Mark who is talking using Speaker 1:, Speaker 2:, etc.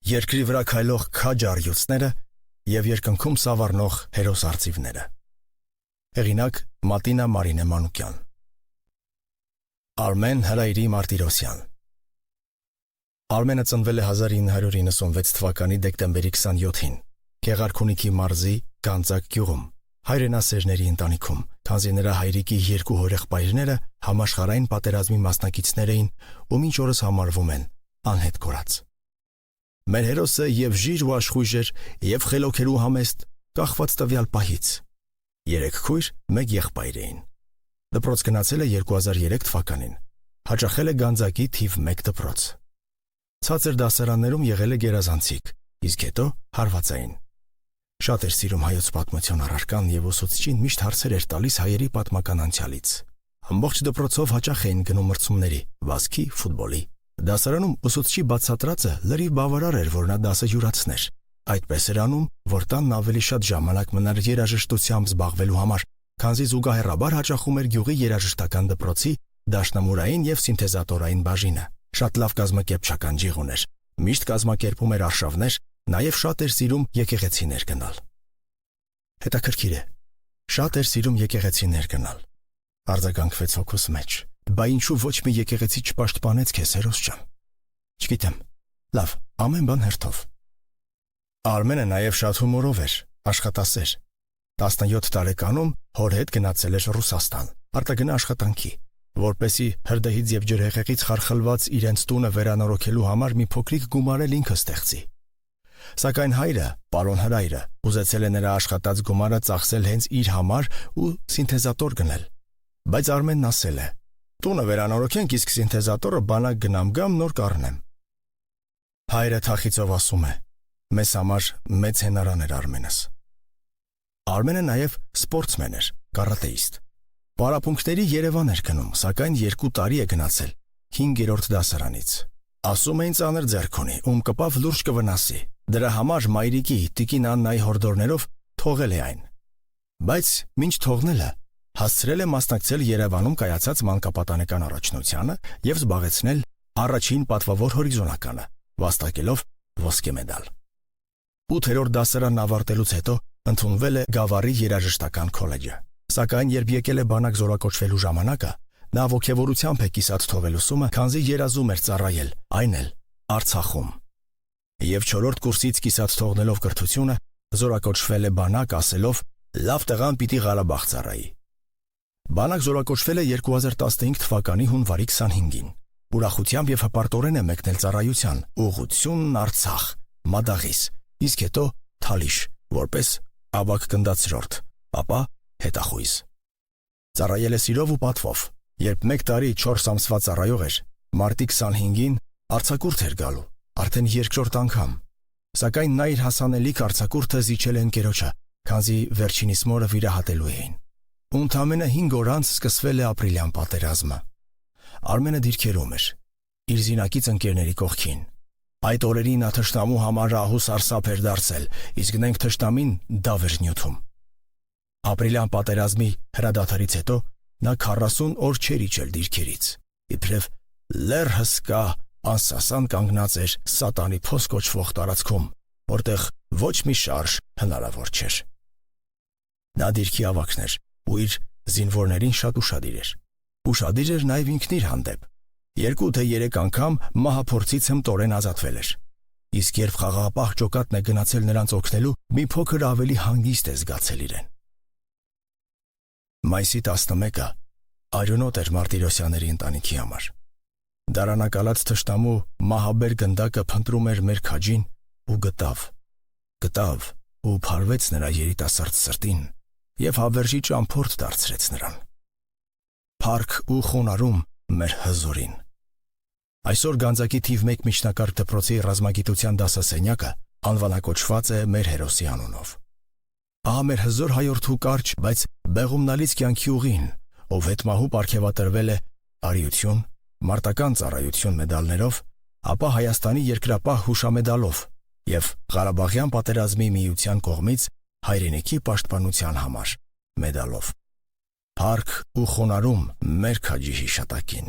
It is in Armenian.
Speaker 1: երկրի վրա քայլող քաջ առյուծները և երկնքում սավառնող հերոս արծիվները։ Հեղինակ Մատինա Մարինե Մանուկյան։ Արմեն Հրայրի Մարտիրոսյան։ Արմենը ծնվել է 1996 թվականի դեկտեմբերի 27-ին Գեղարքունիքի մարզի Գանձակ գյուղում, հայրենասերների ընտանիքում, քանզի նրա հայրիկի երկու հորեղբայրները համաշխարհային պատերազմի մասնակիցներ էին ու մինչ օրս համարվում են անհետ կորած։ Մեր հերոսը և ժիր ու աշխույժ էր, և խելոք էր ու համեստ, կախված տվյալ պահից։ 3 քույր, 1 եղբայր էին։ Դպրոց գնացել է 2003 թվականին։ Հաճախել է Գանձակի թիվ 1 դպրոց։ Ցածր դասարաններում եղել է գերազանցիկ, իսկ հետո հարվածային։ Շատ էր սիրում հայոց պատմության առարկան և ուսուցչին միշտ հարցեր էր տալիս հայերի պատմական անցյալից։ Ամբողջ դպրոցով հաճախ էին գնում մրցումների՝ վազքի, ֆուտբոլի։ Դասարանում ուսուցչի բացատրածը լրիվ բավարար էր, որ նա դասը յուրացներ։ Այդպես էր անում, որ տանն ավելի շատ ժամանակ մնար երաժշտությամբ զբաղվելու համար, քանզի զուգահեռաբար հաճախում էր գյուղի երաժշտական դպրոցի դաշնամուրային և սինթեզատորային բաժինը։ Շատ լավ կազմակերպչական ջիղ ուներ, միշտ կազմակերպում էր արշավներ, նաև շատ էր սիրում եկեղեցիներ գնալ։ Հետաքրքիր է, շատ էր սիրում եկեղեցիներ գնալ։ Արձագանքվեց հոգուս մեջ։ Բա ինչու ոչ մի եկեղեցի չպաշտպանեց քեզ, հերոս ջան։ Չգիտեմ, լավ, ամեն բան հերթով։ Արմենը նաև շատ հումորով էր, աշխատասեր։ 17 տարեկանում հոր հետ գնացել էր Ռուսաստան, արտագնա աշխատանքի, որպեսզի հրդեհից և ջրհեղեղից խարխլված իրենց տունը վերանորոգելու համար մի փոքրիկ գումար էլ ինքը ստեղծի։ Սակայն հայրը, պարոն Հրայրը, ուզեցել է նրա աշխատած գումարը ծախսել հենց իր համար ու սինթեզատոր գնել։ Բայց Արմենն ասել է. «Տունը վերանորոգենք, իսկ սինթեզատորը բանակ գնամ գամ նոր կառնեմ»։ Հայրը թախիծով ասում է. «Մեզ համար մեծ հենարան էր Արմենս»։ Արմենը նաև սպորտսմեն էր, կարատեիստ։ Պարապմունքների Երևան էր գնում, սակայն 2 տարի է գնացել 5-րդ դասարանից։ Ասում էին ծանր ձեռք ունի, ում կպավ լուրջ կվնասի։ Դրա համար մայրիկի տիկին Աննայի հորդորներով թողել է այն։ Բայց մինչ թողնելը հասցրել է մասնակցել Երևանում կայացած մանկապատանեկան առաջնությանը և զբաղեցնել առաջին պատվավոր հորիզոնականը, վաստակելով ոսկե մեդալ։ 8-րդ դասարանն ավարտելուց հետո ընդունվել է Գավառի երաժշտական քոլեջը։ Սակայն երբ եկել է բանակ զորակոչվելու ժամանակը, նա ոգևորությամբ է կիսատ թողել ուսումը, քանզի երազում էր ծառայել, այն էլ Արցախում։ Եվ 4-րդ կուրսից կիսատ թողնելով կրթությունը, զորակոչվել է բանակ ասելով «Լավ տղան պիտի Ղարաբաղ ծառայի»։ Բանակ զորակոչվել է 2015 թվականի հունվարի 25-ին։ Ուրախությամբ և հպարտորեն է մեկնել ծառայության, ուղղություն Արցախ, Մադաղիս, իսկ հետո Թալիշ, որպես ավագ գնդացրորդ, ապա հետախույզ։ Ծառայել է սիրով ու պատվով։ Երբ 1 տարի 4 ամսվա ծառայող էր, մարտի 25-ին արձակուրդ էր գալու, արդեն 2-րդ անգամ։ Սակայն նա իր հասանելիք արձակուրդը զիջել է ընկերոջը, քանզի վերջինիս մորը վիրահատելու էին։ Ընդամենը 5 օր անց սկսվել է ապրիլյան պատերազմը։ Արմենը դիրքերում էր, իր զինակից ընկերների կողքին։ Այդ օրերին նա թշնամու համար ահու սարսափ էր դարձել, իսկ նենք թշնամին դավ էր նյութում։ Ապրիլյան պատերազմի հրադադարից հետո նա 40 օր չէր իջել դիրքերից, իբրև լեռ հսկա անսասան կանգնած էր սատանի փոս կոչվող տարածքում, որտեղ ոչ մի շարժ հնարավոր չէր։ Նա դիրքի ավագն էր ու իր զինվորներին շատ ուշադիր էր։ Ուշադիր էր նաև ինքն իր հանդեպ։ 2 թե 3 անգամ մահափորձից հմտորեն ազատվել էր։ Իսկ երբ խաղաղապահ ջոկատն է գնացել նրանց օգնելու, մի փոքր ավելի հանգիստ է զգացել իրեն։ Մայիսի 11-ը արյունոտ էր Մարտիրոսյանների ընտանիքի համար։ Դարանակալած թշնամու մահաբեր գնդակը փնտրում էր մեր քաջին ու գտավ ու փարվեց նրա երիտասարդ սրտին և հավերժի ճամփորդ դարձրեց նրան։ Փառք ու խոնարհում մեր հզորին։ Այսօր Գանձակի թիվ 1 միջնակարգ դպրոցի ռազմագիտության դասասենյակը անվանակոչված է մեր հերոսի անունով։ Ահա մեր հզոր հայորդու կարճ, բայց բեղումնալից կյանքի ուղին, ով հետմահու պարգևատրվել է արիություն, մարտական ծառայություն մեդալներով, ապա Հայաստանի երկրապահ հուշամեդալով և Ղարաբաղյան պատերազմի միության կողմից հայրենիքի պաշտպանության համար մեդալով։ Փառք ու խոնարհում մեր քաջի հիշատակին։